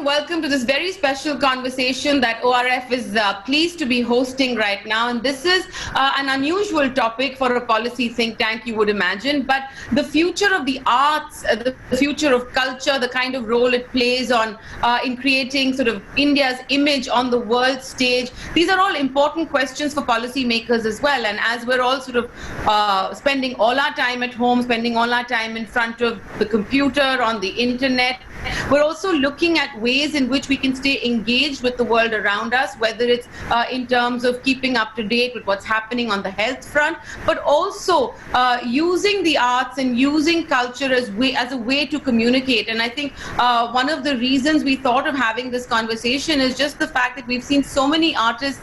welcome to this very special conversation that ORF is pleased to be hosting right now. And this is an unusual topic for a policy think tank, you would imagine. But the future of the arts, the future of culture, the kind of role it plays on in creating sort of India's image on the world stage, these are all important questions for policymakers as well. And as we're all sort of spending all our time at home, spending all our time in front of the computer, on the internet, we're also looking at ways in which we can stay engaged with the world around us, whether it's in terms of keeping up to date with what's happening on the health front, but also using the arts and using culture as a way to communicate. And I think one of the reasons we thought of having this conversation is just the fact that we've seen so many artists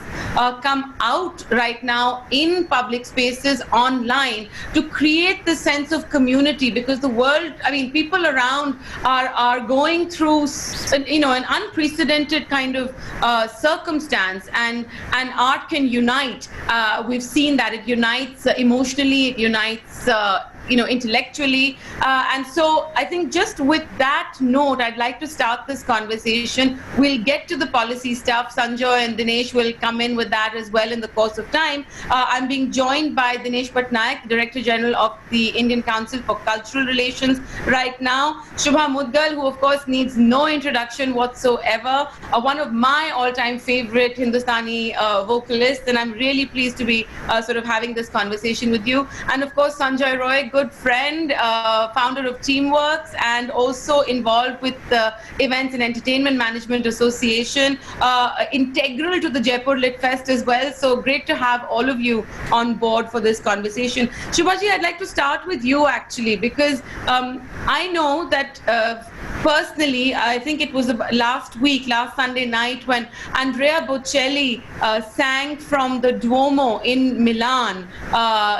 come out right now in public spaces online to create this sense of community, because the world, I mean, people around are going through an unprecedented kind of circumstance, and art can unite. We've seen that it unites emotionally, it unites intellectually. And so I think just with that note, I'd like to start this conversation. We'll get to the policy stuff. Sanjoy and Dinesh will come in with that as well in the course of time. I'm being joined by Dinesh Patnaik, Director General of the Indian Council for Cultural Relations right now. Shubha Mudgal, who of course needs no introduction whatsoever, one of my all-time favorite Hindustani vocalists, and I'm really pleased to be sort of having this conversation with you. And of course, Sanjoy Roy, good friend, founder of Teamworks, and also involved with the Events and Entertainment Management Association, integral to the Jaipur Lit Fest as well. So great to have all of you on board for this conversation. Shubhaji, I'd like to start with you actually, because I know that personally, I think it was last Sunday night, when Andrea Bocelli sang from the Duomo in Milan.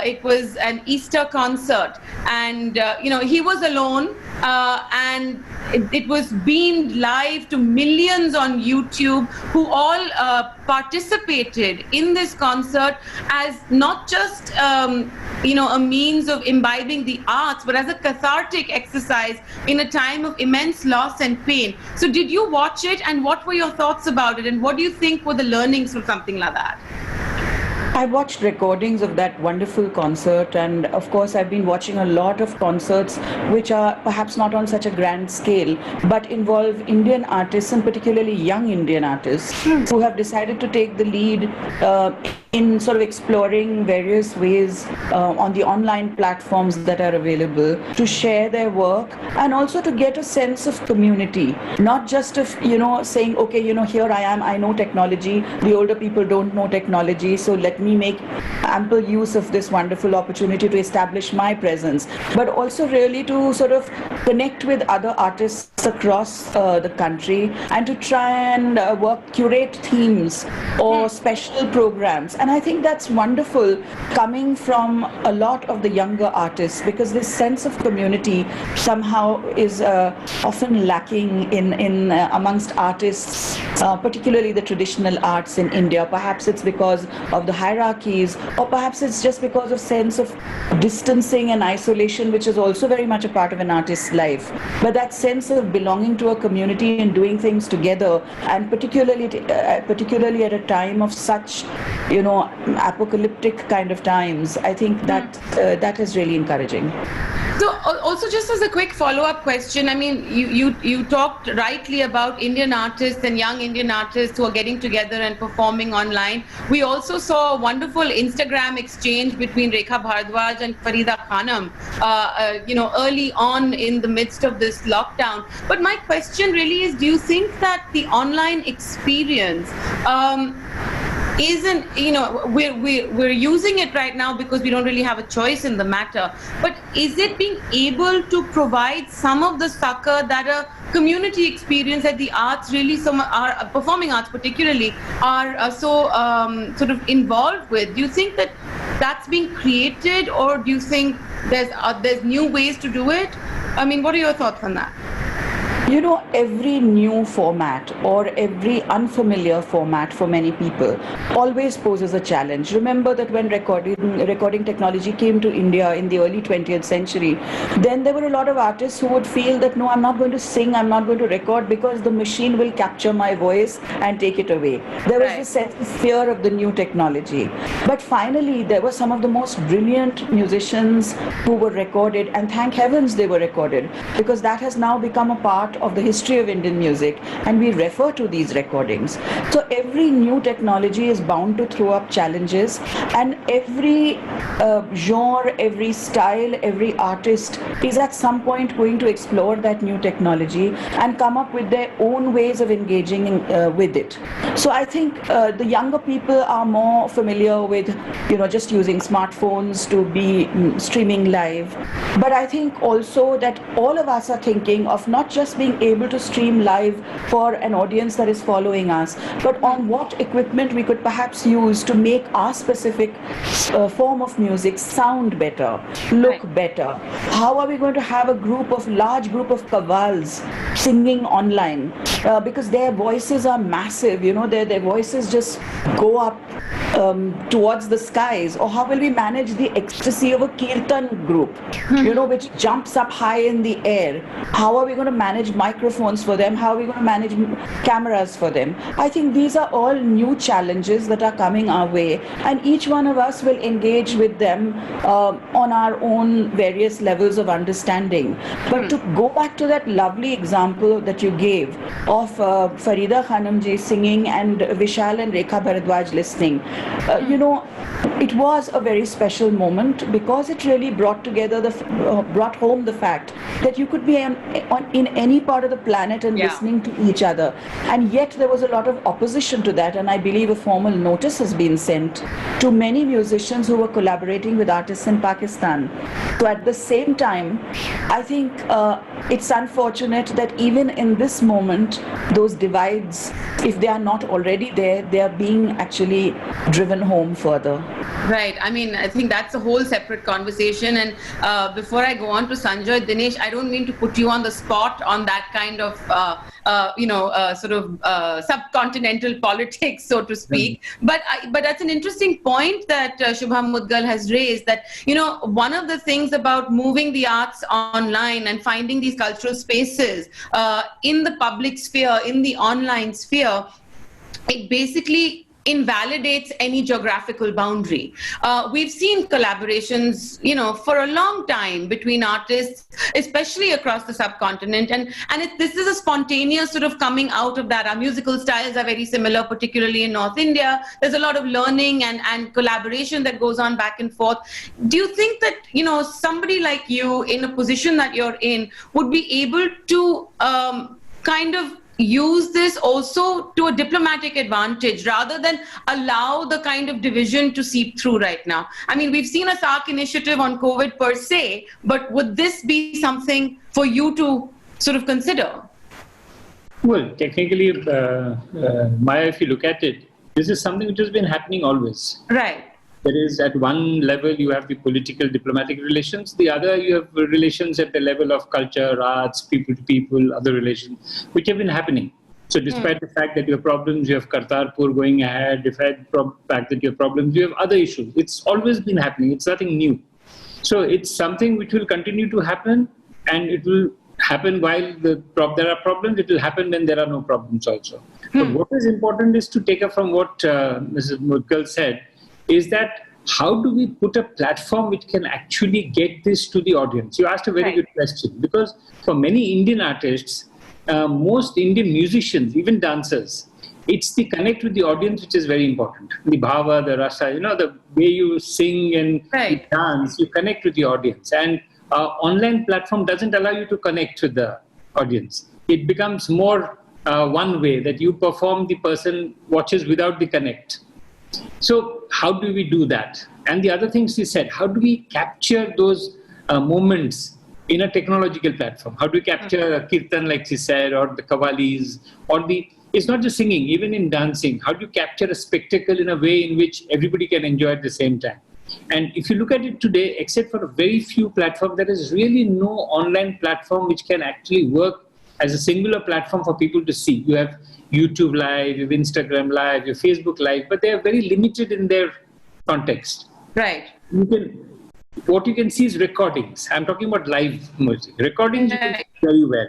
It was an Easter concert, and he was alone, and it was beamed live to millions on YouTube, who all participated in this concert as not just a means of imbibing the arts, but as a cathartic exercise in a time of immense loss and pain. So did you watch it, and what were your thoughts about it, and what do you think were the learnings from something like that? I watched recordings of that wonderful concert, and of course I've been watching a lot of concerts which are perhaps not on such a grand scale, but involve Indian artists, and particularly young Indian artists who have decided to take the lead in sort of exploring various ways on the online platforms that are available to share their work, and also to get a sense of community, not just of saying, okay, here I am, I know technology, the older people don't know technology, so let me make ample use of this wonderful opportunity to establish my presence, but also really to sort of connect with other artists across the country, and to try and curate themes or special programs. And I think that's wonderful coming from a lot of the younger artists, because this sense of community somehow is often lacking in amongst artists, particularly the traditional arts in India. Perhaps it's because of the hierarchies, or perhaps it's just because of sense of distancing and isolation, which is also very much a part of an artist's life. But that sense of belonging to a community and doing things together, and particularly at a time of such apocalyptic kind of times, I think that is really encouraging. So also, just as a quick follow-up question, I mean, you talked rightly about Indian artists and young Indian artists who are getting together and performing online. We also saw a wonderful Instagram exchange between Rekha Bhardwaj and Farida Khanum, early on in the midst of this lockdown. But my question really is, do you think that the online experience isn't, we're using it right now because we don't really have a choice in the matter, but is it being able to provide some of the succor that a community experience that the arts really, our performing arts particularly, are so sort of involved with? Do you think that that's being created, or do you think there's new ways to do it? I mean, what are your thoughts on that? You know, every new format or every unfamiliar format for many people always poses a challenge. Remember that when recording technology came to India in the early 20th century, then there were a lot of artists who would feel that no, I'm not going to sing, I'm not going to record because the machine will capture my voice and take it away. There was this sense of fear of the new technology. But finally, there were some of the most brilliant musicians who were recorded, and thank heavens they were recorded, because that has now become a part of the history of Indian music, and we refer to these recordings. So every new technology is bound to throw up challenges, and every genre, every style, every artist is at some point going to explore that new technology and come up with their own ways of engaging with it. So I think the younger people are more familiar with, just using smartphones to be streaming live. But I think also that all of us are thinking of not just being able to stream live for an audience that is following us, but on what equipment we could perhaps use to make our specific form of music sound better, look better. How are we going to have a large group of kavals singing online? Because their voices are massive, their voices just go up towards the skies. Or how will we manage the ecstasy of a kirtan group, which jumps up high in the air? How are we going to manage microphones for them? How are we going to manage cameras for them? I think these are all new challenges that are coming our way, and each one of us will engage with them on our own various levels of understanding. But to go back to that lovely example that you gave of Farida Khanamji singing and Vishal and Rekha Bharadwaj listening, it was a very special moment, because it really brought home the fact that you could be in any part of the planet and listening to each other. And yet there was a lot of opposition to that, and I believe a formal notice has been sent to many musicians who were collaborating with artists in Pakistan. So at the same time, I think it's unfortunate that even in this moment, those divides, if they are not already there, they are being actually driven home further. Right. I mean, I think that's a whole separate conversation. And before I go on to Sanjay, Dinesh, I don't mean to put you on the spot on that kind of, subcontinental politics, so to speak. But that's an interesting point that Shubha Mudgal has raised, that, one of the things about moving the arts online and finding these cultural spaces in the public sphere, in the online sphere, it basically invalidates any geographical boundary. We've seen collaborations, for a long time between artists, especially across the subcontinent, and this is a spontaneous sort of coming out of that. Our musical styles are very similar, particularly in North India. There's a lot of learning and collaboration that goes on back and forth. Do you think that, somebody like you in a position that you're in would be able to kind of use this also to a diplomatic advantage, rather than allow the kind of division to seep through right now? I mean, we've seen a SARC initiative on COVID per se, but would this be something for you to sort of consider? Well, technically, Maya, if you look at it, this is something which has been happening always. Right. There is, at one level, you have the political diplomatic relations. The other, you have relations at the level of culture, arts, people to people, other relations, which have been happening. So despite the fact that you have problems, you have Kartarpur going ahead, despite the fact that you have problems, you have other issues. It's always been happening. It's nothing new. So it's something which will continue to happen, and it will happen while there are problems. It will happen when there are no problems also. But what is important is to take up from what Mrs. Mudgal said, is that how do we put a platform which can actually get this to the audience? You asked a very good question, because for many Indian artists, most Indian musicians, even dancers, it's the connect with the audience which is very important. The bhava, the rasa, the way you sing and dance, you connect with the audience. And online platform doesn't allow you to connect with the audience. It becomes more one way, that you perform, the person watches without the connect. So how do we do that? And the other things she said, how do we capture those moments in a technological platform? How do we capture a kirtan, like she said, or the kavalis, or it's not just singing, even in dancing. How do you capture a spectacle in a way in which everybody can enjoy at the same time? And if you look at it today, except for a very few platforms, there is really no online platform which can actually work as a singular platform for people to see. You have YouTube Live, you have Instagram Live, you have Facebook Live, but they are very limited in their context. Right. What you can see is recordings. I'm talking about live music. Recordings you can see very well.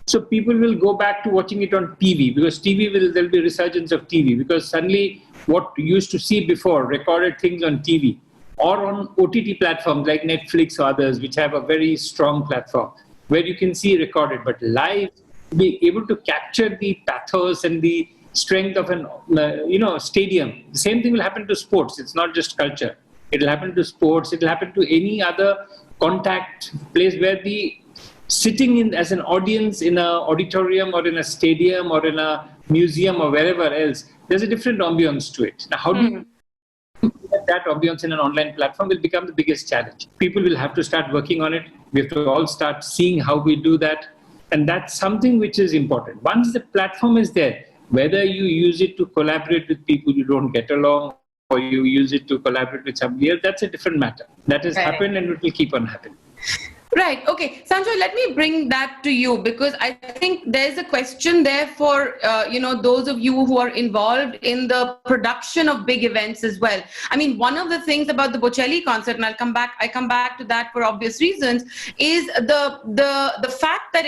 So people will go back to watching it on TV, because there'll be a resurgence of TV, because suddenly what you used to see before, recorded things on TV or on OTT platforms like Netflix or others, which have a very strong platform where you can see recorded, but live, be able to capture the pathos and the strength of an stadium. The same thing will happen to sports. It's not just culture. It'll happen to sports. It'll happen to any other contact place where the sitting in as an audience in an auditorium or in a stadium or in a museum or wherever else, there's a different ambience to it. Now, how do you get that ambience in an online platform will become the biggest challenge. People will have to start working on it. We have to all start seeing how we do that. And that's something which is important. Once the platform is there, whether you use it to collaborate with people you don't get along, or you use it to collaborate with somebody else, that's a different matter. That has happened and it will keep on happening. Right. Okay. Sanjoy, let me bring that to you, because I think there's a question there for, those of you who are involved in the production of big events as well. I mean, one of the things about the Bocelli concert, and I come back to that for obvious reasons, is the fact that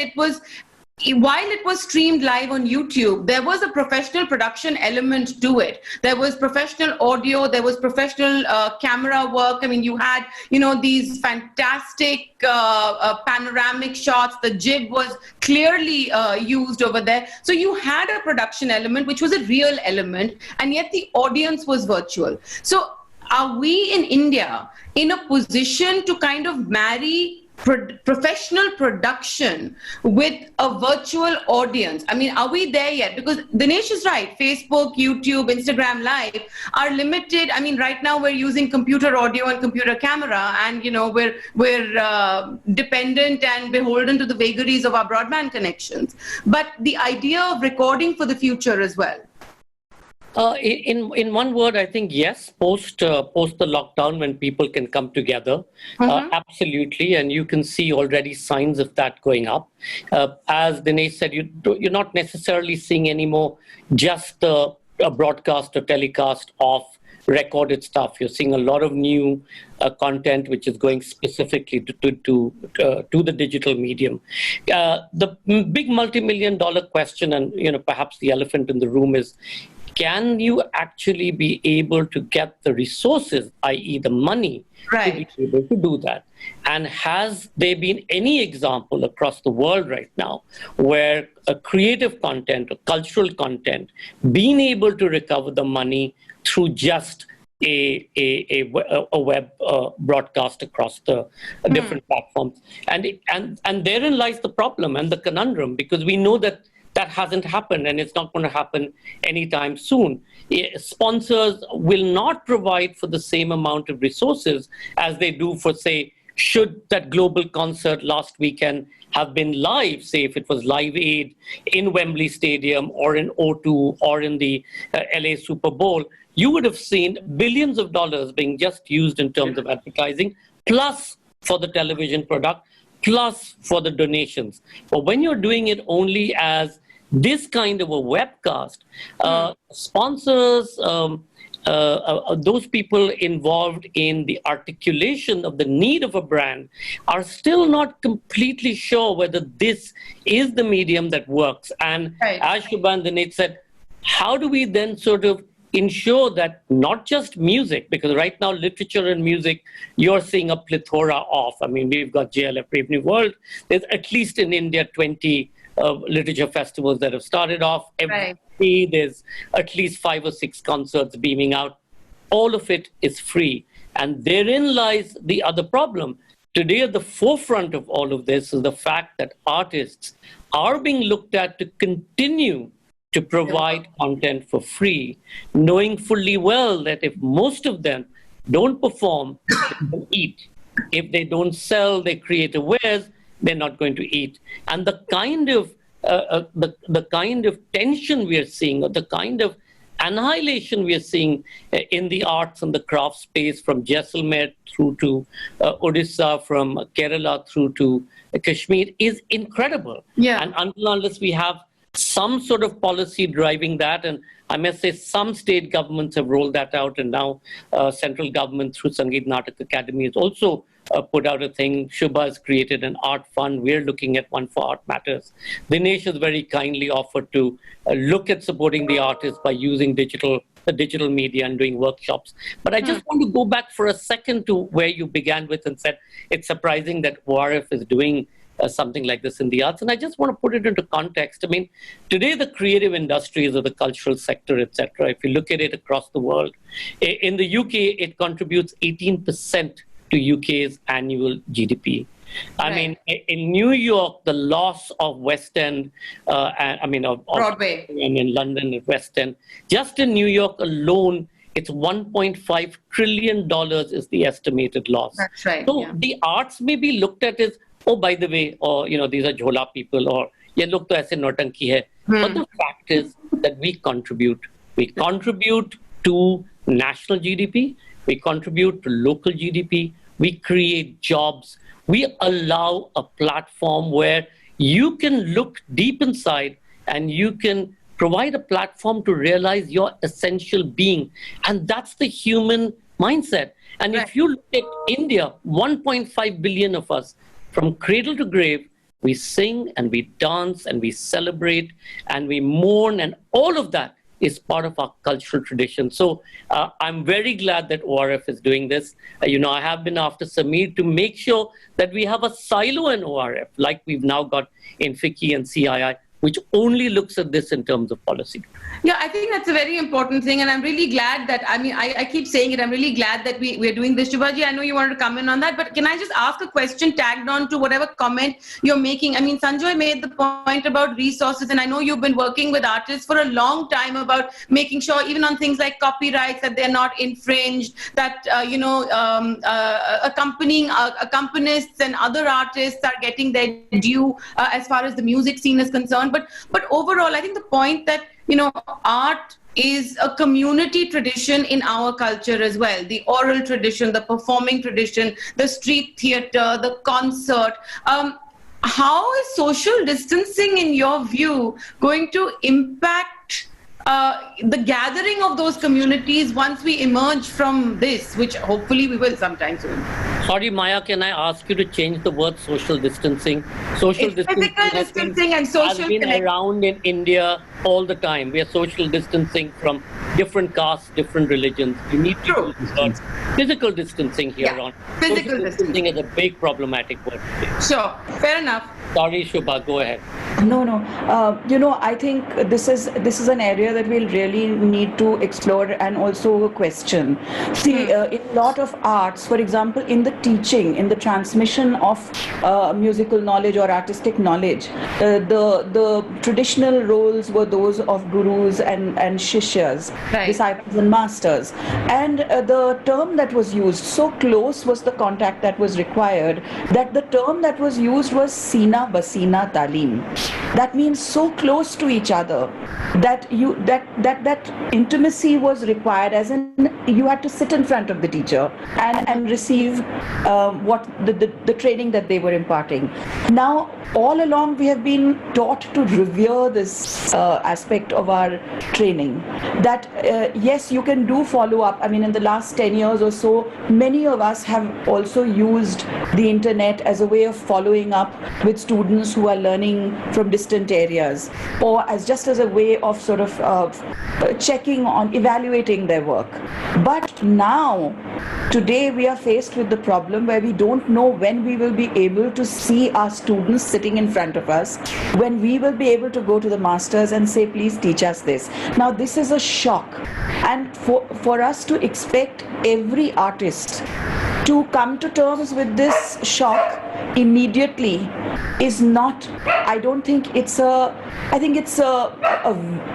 while it was streamed live on YouTube, there was a professional production element to it. There was professional audio, there was professional camera work. I mean, you had, these fantastic panoramic shots. The jib was clearly used over there. So you had a production element, which was a real element, and yet the audience was virtual. So are we in India in a position to kind of marry professional production with a virtual audience? I mean, are we there yet? Because Dinesh is right. Facebook, YouTube, Instagram Live are limited. I mean, right now we're using computer audio and computer camera, and we're dependent and beholden to the vagaries of our broadband connections. But the idea of recording for the future as well. In one word, I think yes. Post the lockdown, when people can come together, absolutely, and you can see already signs of that going up. As Dinesh said, you're not necessarily seeing anymore just a broadcast or telecast of recorded stuff. You're seeing a lot of new content which is going specifically to the digital medium. The big multi-million-dollar question, and perhaps the elephant in the room, is: can you actually be able to get the resources, i.e. the money, to be able to do that? And has there been any example across the world right now where a creative content or cultural content been able to recover the money through just a web broadcast across the different platforms? And therein lies the problem and the conundrum, because we know that hasn't happened, and it's not going to happen anytime soon. Sponsors will not provide for the same amount of resources as they do for, say, should that global concert last weekend have been live, say if it was Live Aid in Wembley Stadium or in O2 or in the LA Super Bowl, you would have seen billions of dollars being just used in terms of advertising, plus for the television product, plus for the donations. But when you're doing it only as this kind of a webcast, sponsors, those people involved in the articulation of the need of a brand are still not completely sure whether this is the medium that works. And as Shubha and Dinesh said, how do we then sort of ensure that not just music, because right now literature and music, you're seeing a plethora of, I mean, we've got JLF Brave New World, there's at least in India 20 literature festivals that have started off. Every day there's at least 5 or 6 concerts beaming out. All of it is free. And therein lies the other problem. Today at the forefront of all of this is the fact that artists are being looked at to continue to provide content for free, knowing fully well that if most of them don't perform, they will eat. If they don't sell their creative wares, they're not going to eat. And the kind of tension we are seeing, or the kind of annihilation we are seeing in the arts and the craft space, from Jaisalmer through to Odisha, from Kerala through to Kashmir, is incredible. Yeah. And unless we have some sort of policy driving that, and I must say some state governments have rolled that out, and now central government through Sangeet Natak Academy has also put out a thing. Shubha has created an art fund. We're looking at one for Art Matters. Dinesh has very kindly offered to look at supporting the artists by using digital media and doing workshops. But I just want to go back for a second to where you began with and said it's surprising that ORF is doing something like this in the arts. And I just want to put it into context. I mean, today the creative industries or the cultural sector, etc., if you look at it across the world, in the UK, it contributes 18% to UK's annual GDP. I mean, in New York, the loss of West End, of Broadway, and in London at West End, just in New York alone, it's $1.5 trillion is the estimated loss. That's right. So the arts may be looked at as, oh, by the way, or, these are jhola people, or, ye look to aise nautanki hai. But the fact is that we contribute. We contribute to national GDP. We contribute to local GDP. We create jobs. We allow a platform where you can look deep inside and you can provide a platform to realize your essential being. And that's the human mindset. And if you look at India, 1.5 billion of us, from cradle to grave, we sing and we dance and we celebrate and we mourn, and all of that is part of our cultural tradition. So I'm very glad that ORF is doing this. I have been after Sameer to make sure that we have a silo in ORF, like we've now got in FICCI and CII, which only looks at this in terms of policy. Yeah, I think that's a very important thing. And I'm really glad that, I keep saying it, I'm really glad that we're doing this. Shubhaji, I know you wanted to come in on that, but can I just ask a question tagged on to whatever comment you're making? I mean, Sanjoy made the point about resources, and I know you've been working with artists for a long time about making sure, even on things like copyrights, that they're not infringed, that, accompanists and other artists are getting their due as far as the music scene is concerned. But overall, I think the point that, art is a community tradition in our culture as well. The oral tradition, the performing tradition, the street theater, the concert. How is social distancing, in your view, going to impact the gathering of those communities once we emerge from this, which hopefully we will sometime soon? Sorry, Maya, can I ask you to change the word social distancing? Social distancing, physical distancing and social has been around in India all the time. We are social distancing from different castes, different religions. You need to use physical distancing here on. Physical distancing is a big problematic word today. Sure, fair enough. Sorry, Shubha, go ahead. No. I think this is an area that we'll really need to explore and also question. See, in a lot of arts, for example, in the teaching, in the transmission of musical knowledge or artistic knowledge, the traditional roles were those of gurus and shishyas, disciples and masters. And the term that was used, so close was the contact that was required, that the term that was used was Sina Basina Talim. That means so close to each other that that intimacy was required, as in you had to sit in front of the teacher and receive what the training that they were imparting. Now, all along we have been taught to revere this aspect of our training, that yes, you can do follow-up. I mean, in the last 10 years or so, many of us have also used the internet as a way of following up with students who are learning from distant areas, or just as a way of sort of checking on, evaluating their work. But now, today we are faced with the problem where we don't know when we will be able to see our students sitting in front of us, when we will be able to go to the masters and say, please teach us this. Now, this is a shock. And for us to expect every artist to come to terms with this shock immediately is not, I think it's a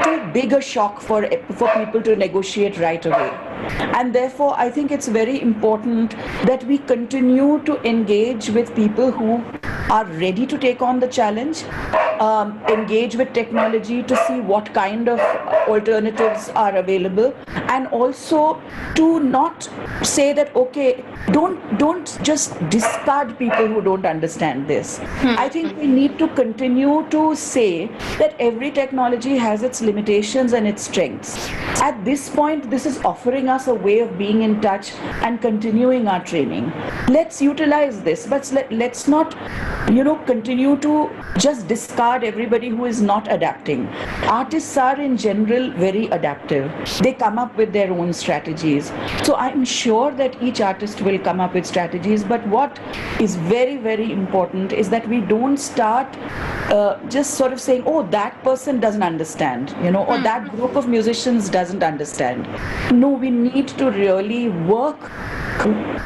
too big a shock for people to negotiate right away. And therefore, I think it's very important that we continue to engage with people who are ready to take on the challenge, engage with technology to see what kind of alternatives are available, and also to not say that, okay, don't just discard people who don't understand this. I think we need to continue to say that every technology has its limitations and its strengths. At this point, this is offering us a way of being in touch and continuing our training. Let's utilize this, but let's not, continue to just discard everybody who is not adapting. Artists are in general very adaptive. They come up with their own strategies. So I'm sure that each artist will come up with strategies, but what is very, very important is that we don't start just sort of saying, oh, that person doesn't understand, or that group of musicians doesn't understand. No, we need to really work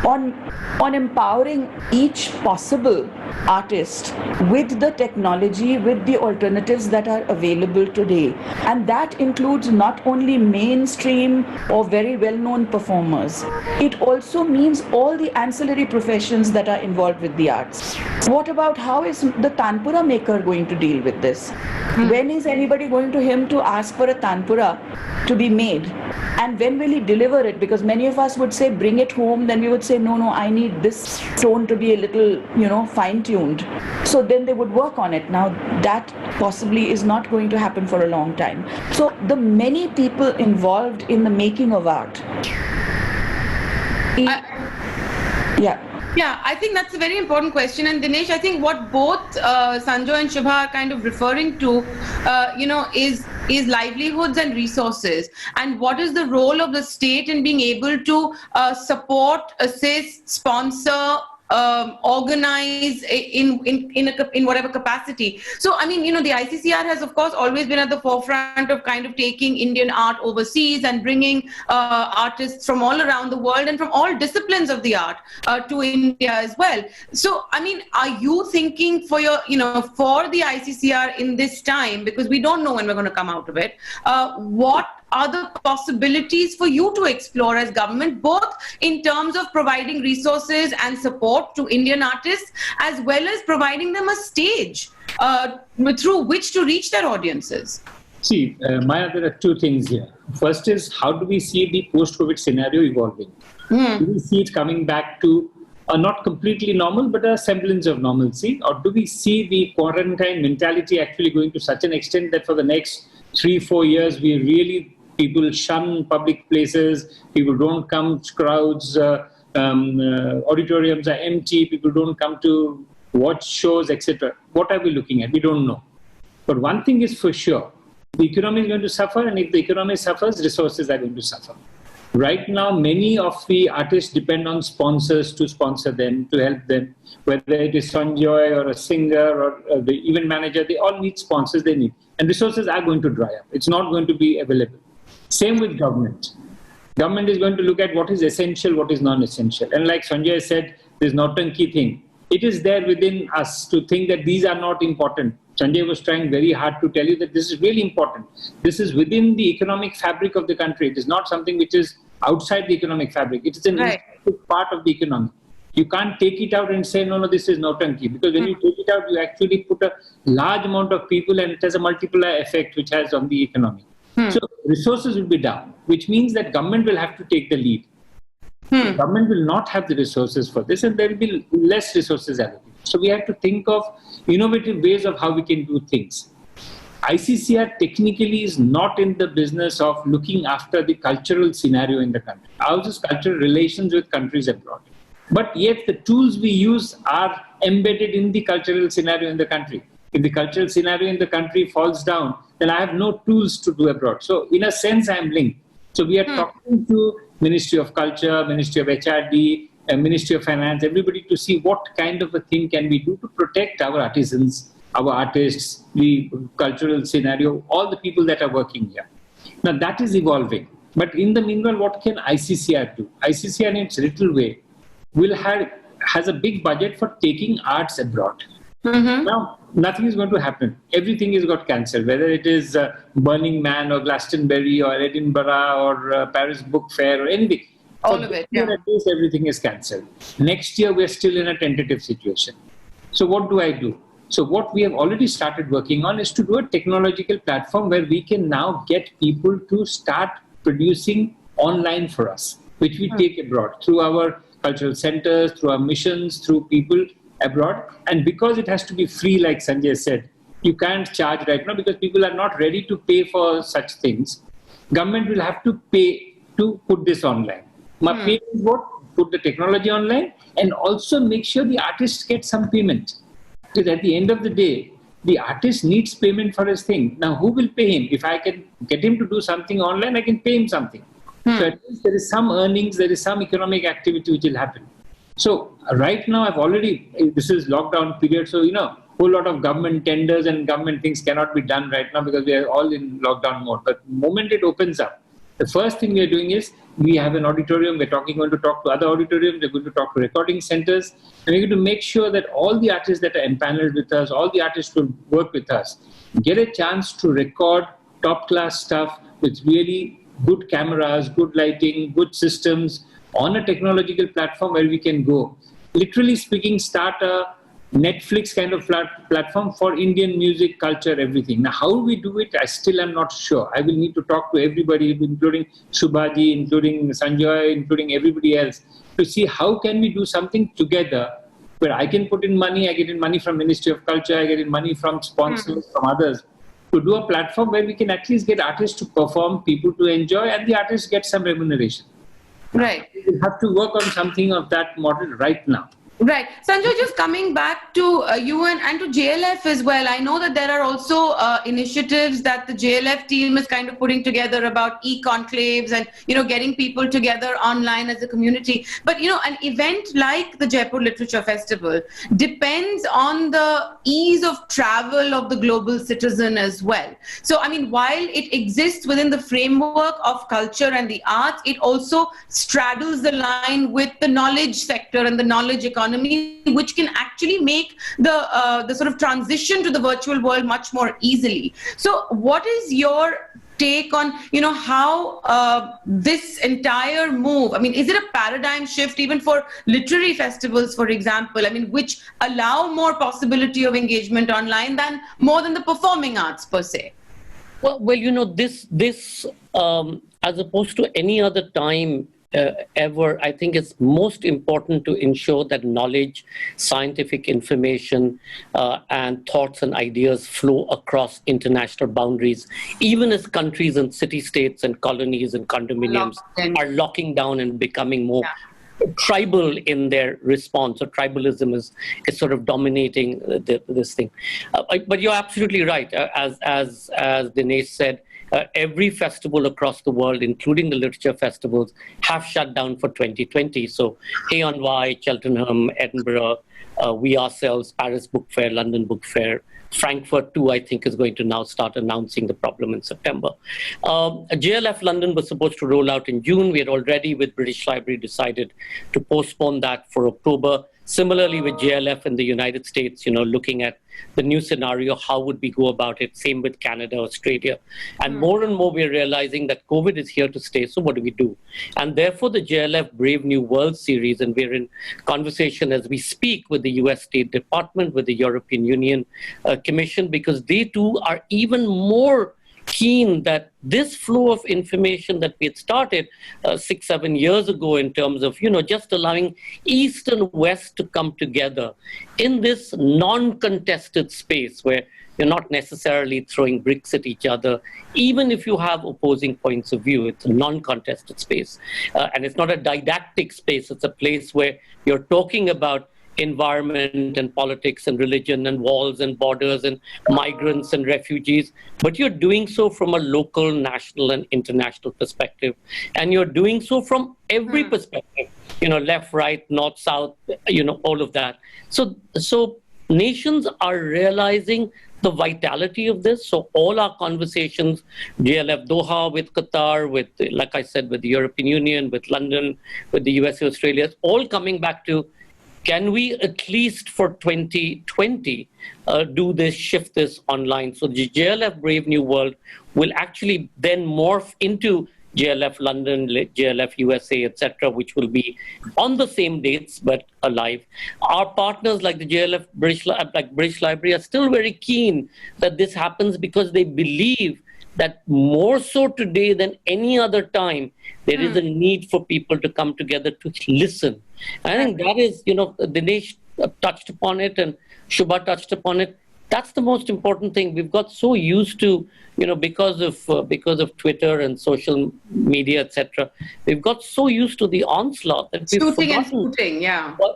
on empowering each possible artist with the technology, with the alternatives that are available today. And that includes not only mainstream or very well-known performers. It also means all the ancillary professions that are involved with the arts. What about how is the tanpura maker going to deal with this? When is anybody going to him to ask for a tanpura to be made? And when will he deliver it? Because many of us would say, bring it home. Then we would say, no, I need this tone to be a little, fine-tuned. So then they would work on it. Now that possibly is not going to happen for a long time. So the many people involved in the making of art. Yeah, I think that's a very important question. And Dinesh, I think what both Sanjoy and Shubha are kind of referring to, is livelihoods and resources. And what is the role of the state in being able to support, assist, sponsor, organize in whatever capacity. So, I mean, the ICCR has, of course, always been at the forefront of kind of taking Indian art overseas and bringing artists from all around the world and from all disciplines of the art to India as well. So, I mean, are you thinking for for the ICCR in this time, because we don't know when we're going to come out of it, what are the possibilities for you to explore as government, both in terms of providing resources and support to Indian artists, as well as providing them a stage through which to reach their audiences? See, Maya, there are two things here. First is, how do we see the post-COVID scenario evolving? Do we see it coming back to not completely normal, but a semblance of normalcy? Or do we see the quarantine mentality actually going to such an extent that for the next 3-4 years, people shun public places, people don't come to crowds, auditoriums are empty, people don't come to watch shows, etc. What are we looking at? We don't know. But one thing is for sure, the economy is going to suffer, and if the economy suffers, resources are going to suffer. Right now, many of the artists depend on sponsors to sponsor them, to help them, whether it is Sanjoy or a singer or the event manager, they all need sponsors, they need. And resources are going to dry up. It's not going to be available. Same with government. Government is going to look at what is essential, what is non-essential. And like Sanjay said, this Nautanki thing, it is there within us to think that these are not important. Sanjay was trying very hard to tell you that this is really important. This is within the economic fabric of the country. It is not something which is outside the economic fabric. It is an important part of the economy. You can't take it out and say, no, this is Nautanki. Because when you take it out, you actually put a large amount of people and it has a multiplier effect which has on the economy. So resources will be down, which means that government will have to take the lead. Government will not have the resources for this, and there will be less resources allocated. So we have to think of innovative ways of how we can do things. ICCR technically is not in the business of looking after the cultural scenario in the country. Ours is cultural relations with countries abroad. But yet the tools we use are embedded in the cultural scenario in the country. If the cultural scenario in the country falls down, then I have no tools to do abroad. So in a sense, I am linked. So we are talking to Ministry of Culture, Ministry of HRD, Ministry of Finance, everybody to see what kind of a thing can we do to protect our artisans, our artists, the cultural scenario, all the people that are working here. Now that is evolving. But in the meanwhile, what can ICCR do? ICCR in its little way has a big budget for taking arts abroad. Now, nothing is going to happen. Everything is got cancelled, whether it is Burning Man or Glastonbury or Edinburgh or Paris Book Fair or anything. All of it, yeah. At least everything is cancelled. Next year, we're still in a tentative situation. So what do? So what we have already started working on is to do a technological platform where we can now get people to start producing online for us, which we take abroad through our cultural centers, through our missions, through people abroad. And because it has to be free, like Sanjay said, you can't charge right now because people are not ready to pay for such things. Government will have to pay to put this online. Pay what? Put the technology online and also make sure the artists get some payment. Because at the end of the day, the artist needs payment for his thing. Now, who will pay him? If I can get him to do something online, I can pay him something. So at least there is some earnings, there is some economic activity which will happen. So right now, this is lockdown period. So, whole lot of government tenders and government things cannot be done right now because we are all in lockdown mode. But the moment it opens up, the first thing we are doing is we have an auditorium. We're going to talk to other auditoriums. We're going to talk to recording centers. And we're going to make sure that all the artists that are empaneled with us, all the artists who work with us, get a chance to record top-class stuff with really good cameras, good lighting, good systems on a technological platform where we can go. Literally speaking, start a Netflix kind of platform for Indian music, culture, everything. Now, how we do it, I still am not sure. I will need to talk to everybody, including Shubhaji, including Sanjay, including everybody else, to see how can we do something together where I can put in money, I get in money from Ministry of Culture, I get in money from sponsors, from others, to do a platform where we can at least get artists to perform, people to enjoy, and the artists get some remuneration. Right. We have to work on something of that model right now. Right. Sanjay, just coming back to you and to JLF as well, I know that there are also initiatives that the JLF team is kind of putting together about e-conclaves and, getting people together online as a community. But, an event like the Jaipur Literature Festival depends on the ease of travel of the global citizen as well. So, while it exists within the framework of culture and the arts, it also straddles the line with the knowledge sector and the knowledge economy, which can actually make the sort of transition to the virtual world much more easily. So what is your take on, how this entire move, is it a paradigm shift even for literary festivals, for example, which allow more possibility of engagement online than more than the performing arts per se? Well, this as opposed to any other time ever, I think it's most important to ensure that knowledge, scientific information, and thoughts and ideas flow across international boundaries, even as countries and city-states and colonies and condominiums are locking down and becoming more tribal in their response, or tribalism is sort of dominating this thing. But you're absolutely right. As Dinesh said, every festival across the world, including the literature festivals, have shut down for 2020. So Hay-on-Wye, Cheltenham, Edinburgh, we ourselves, Paris Book Fair, London Book Fair, Frankfurt too, I think, is going to now start announcing the problem in September. JLF London was supposed to roll out in June. We had already, with British Library, decided to postpone that for October. Similarly, with JLF in the United States, looking at the new scenario, how would we go about it? Same with Canada, Australia. And more we're realizing that COVID is here to stay. So what do we do? And therefore, the JLF Brave New World series, and we're in conversation as we speak with the US State Department, with the European Union Commission, because they too are even more keen that this flow of information that we had started 6-7 years ago, in terms of, just allowing East and West to come together in this non-contested space where you're not necessarily throwing bricks at each other, even if you have opposing points of view. It's a non-contested space. And it's not a didactic space. It's a place where you're talking about environment and politics and religion and walls and borders and migrants and refugees, but you're doing so from a local, national and international perspective. And you're doing so from every perspective, left, right, north, south, all of that. So nations are realizing the vitality of this. So all our conversations, JLF Doha with Qatar, with, like I said, with the European Union, with London, with the USA, Australia, it's all coming back to, can we at least for 2020 do this, shift this online? So the JLF Brave New World will actually then morph into JLF London, JLF USA, etc., which will be on the same dates but alive. Our partners like the JLF British Library are still very keen that this happens because they believe that more so today than any other time, there is a need for people to come together to listen. I think that is, Dinesh touched upon it and Shubha touched upon it. That's the most important thing. We've got so used to, because of Twitter and social media, etc. We've got so used to the onslaught that we've forgotten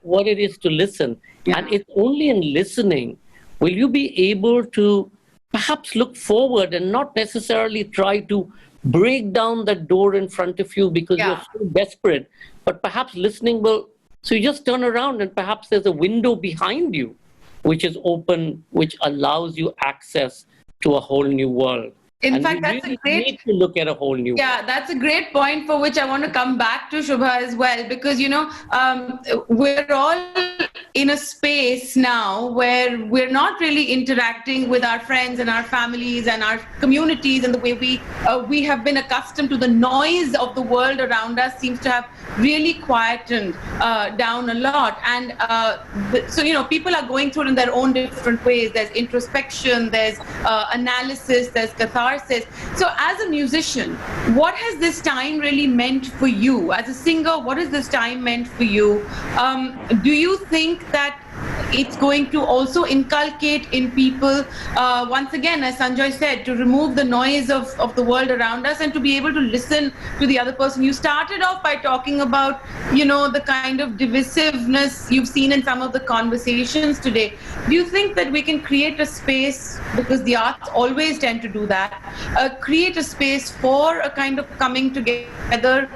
what it is to listen. Yeah. And it's only in listening will you be able to perhaps look forward and not necessarily try to break down that door in front of you because you're so desperate. But perhaps listening will, so you just turn around and perhaps there's a window behind you which is open, which allows you access to a whole new world. In fact, that's a great need to look at a whole new world. That's a great point for which I want to come back to, Shubha, as well, because we're all in a space now where we're not really interacting with our friends and our families and our communities in the way we have been accustomed to. The noise of the world around us seems to have really quietened down a lot, and so people are going through it in their own different ways. There's introspection, there's analysis, there's catharsis. So as a musician, what has this time really meant for you? As a singer, what has this time meant for you? Do you think that it's going to also inculcate in people, once again, as Sanjoy said, to remove the noise of the world around us and to be able to listen to the other person? You started off by talking about, the kind of divisiveness you've seen in some of the conversations today. Do you think that we can create a space, because the arts always tend to do that, create a space for a kind of coming together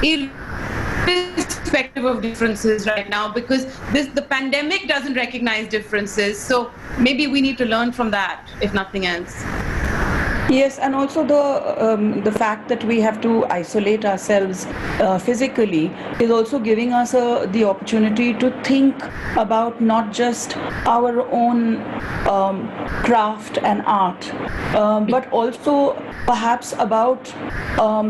irrespective of differences right now, because the pandemic doesn't recognize differences, so maybe we need to learn from that, if nothing else. Yes, and also the fact that we have to isolate ourselves physically is also giving us the opportunity to think about not just our own craft and art, but also perhaps about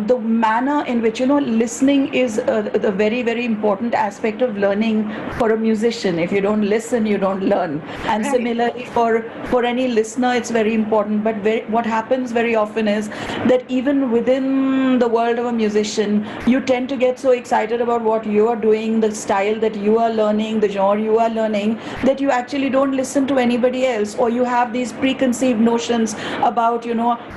the manner in which listening is the very, very important aspect of learning for a musician. If you don't listen, you don't learn. And similarly for any listener, it's very important. But what happens very often is that even within the world of a musician, you tend to get so excited about what you are doing, the style that you are learning, the genre you are learning, that you actually don't listen to anybody else, or you have these preconceived notions about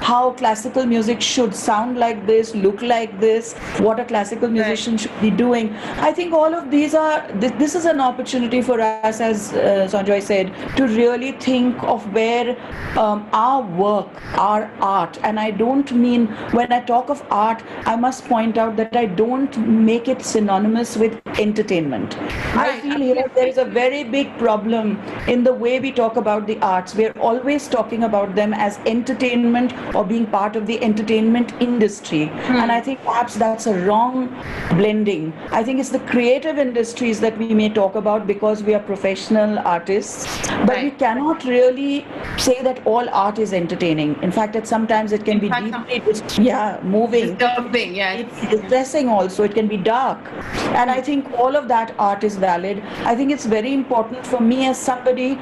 how classical music should sound like this, look like this, what a classical musician should be doing. I think all of these this is an opportunity for us, as Sanjoy said, to really think of where our work, our art, and I don't mean, when I talk of art, I must point out that I don't make it synonymous with entertainment. I feel here there is a very big problem in the way we talk about the arts. We're always talking about them as entertainment or being part of the entertainment industry. And I think perhaps that's a wrong blending. I think it's the creative industries that we may talk about because we are professional artists, but we cannot really say that all art is entertaining. In fact, sometimes it can be deeply moving, disturbing, it's distressing also, it can be dark, and I think all of that art is valid. I think it's very important for me as somebody,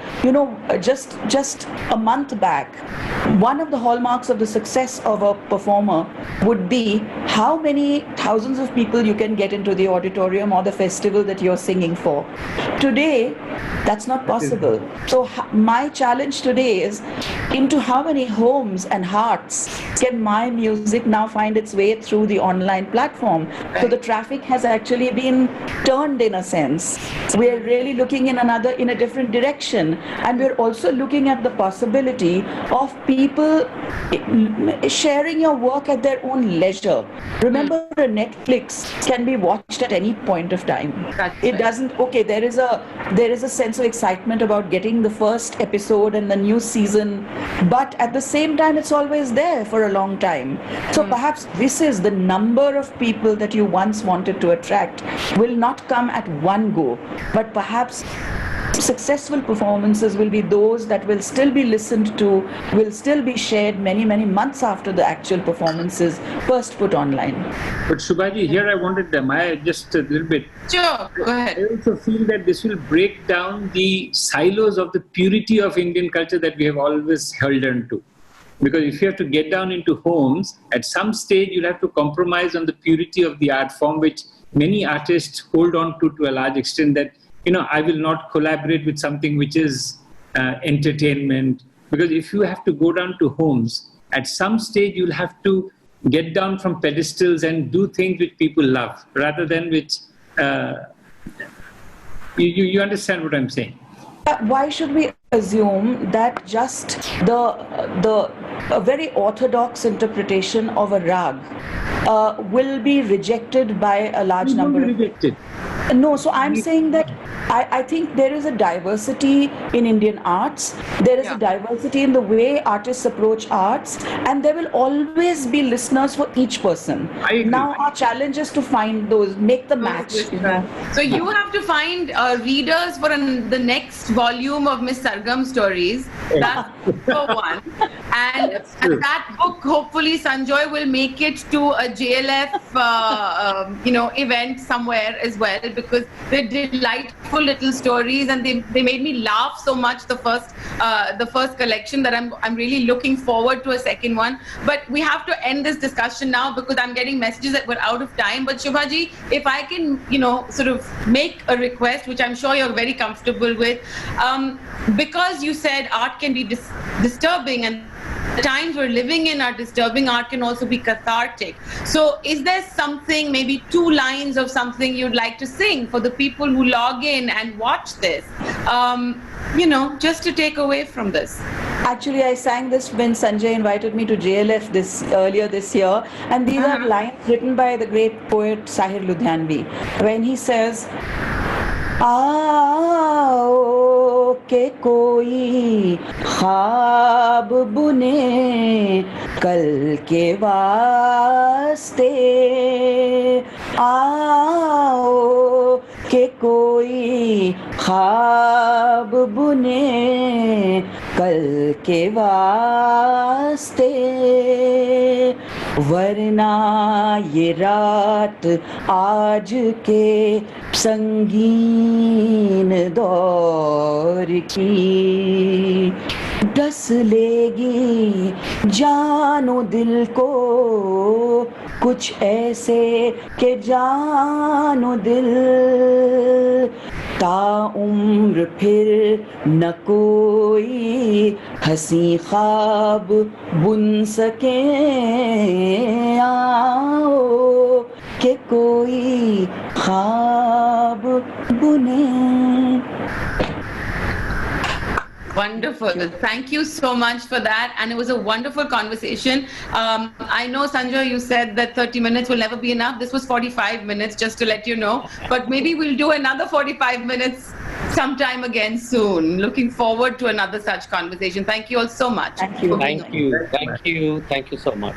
just a month back, one of the hallmarks of the success of a performer would be how many thousands of people you can get into the auditorium or the festival that you're singing for. Today, that's not possible. So my challenge today is, into how many homes and hearts can my music now find its way through the online platform? So the traffic has actually been turned, in a sense. We're really looking in a different direction, and we're also looking at the possibility of people sharing your work at their own leisure. Remember, Netflix can be watched at any point of time. It doesn't. Okay, there is a sense of excitement about getting the first episode and the new season, but at the same time, it's always there for a long time. So perhaps this is the number of people that you once wanted to attract will not come at one go, but perhaps successful performances will be those that will still be listened to, will still be shared many, many months after the actual performances first put online. But Shubhaji, here I wanted just a little bit. Sure, go ahead. I also feel that this will break down the silos of the purity of Indian culture that we have always held on to. Because if you have to get down into homes, at some stage you'll have to compromise on the purity of the art form, which many artists hold on to a large extent, that, I will not collaborate with something which is entertainment. Because if you have to go down to homes, at some stage you'll have to get down from pedestals and do things which people love, rather than which, you understand what I'm saying? Why should we assume that just a very orthodox interpretation of a rag will be rejected by a large number of rejected. No, so I'm saying that I think there is a diversity in Indian arts. There is a diversity in the way artists approach arts, and there will always be listeners for each person. Now our challenge is to find those, make the match. So you have to find readers for the next volume of Miss Sargam stories. That's for one. And that book, hopefully, Sanjoy will make it to a JLF, event somewhere as well, because they're delightful little stories, and they made me laugh so much the first collection, that I'm really looking forward to a second one. But we have to end this discussion now, because I'm getting messages that we're out of time. But Shubhaji, if I can sort of make a request, which I'm sure you're very comfortable with, because you said art can be disturbing, and the times we're living in are disturbing, art can also be cathartic. So is there something, maybe 2 lines of something you'd like to sing for the people who log in and watch this, just to take away from this? Actually, I sang this when Sanjay invited me to JLF earlier this year, and these are lines written by the great poet Sahir Ludhianvi, when he says, आओ के कोई ख्वाब बुने कल के वास्ते, आओ के कोई ख्वाब बुने कल के वास्ते, वरना ये रात आज के संगीन दौर की डस लेगी जानो दिल को कुछ ऐसे के जानो दिल, ताउम्र फिर न कोई हंसी ख्वाब बुन सके, आओ के कोई ख्वाब बुने. Wonderful. Thank you so much for that. And it was a wonderful conversation. I know, Sanjay, you said that 30 minutes will never be enough. This was 45 minutes, just to let you know. But maybe we'll do another 45 minutes sometime again soon. Looking forward to another such conversation. Thank you all so much. Thank you. Thank you. Thank you. Thank you so much.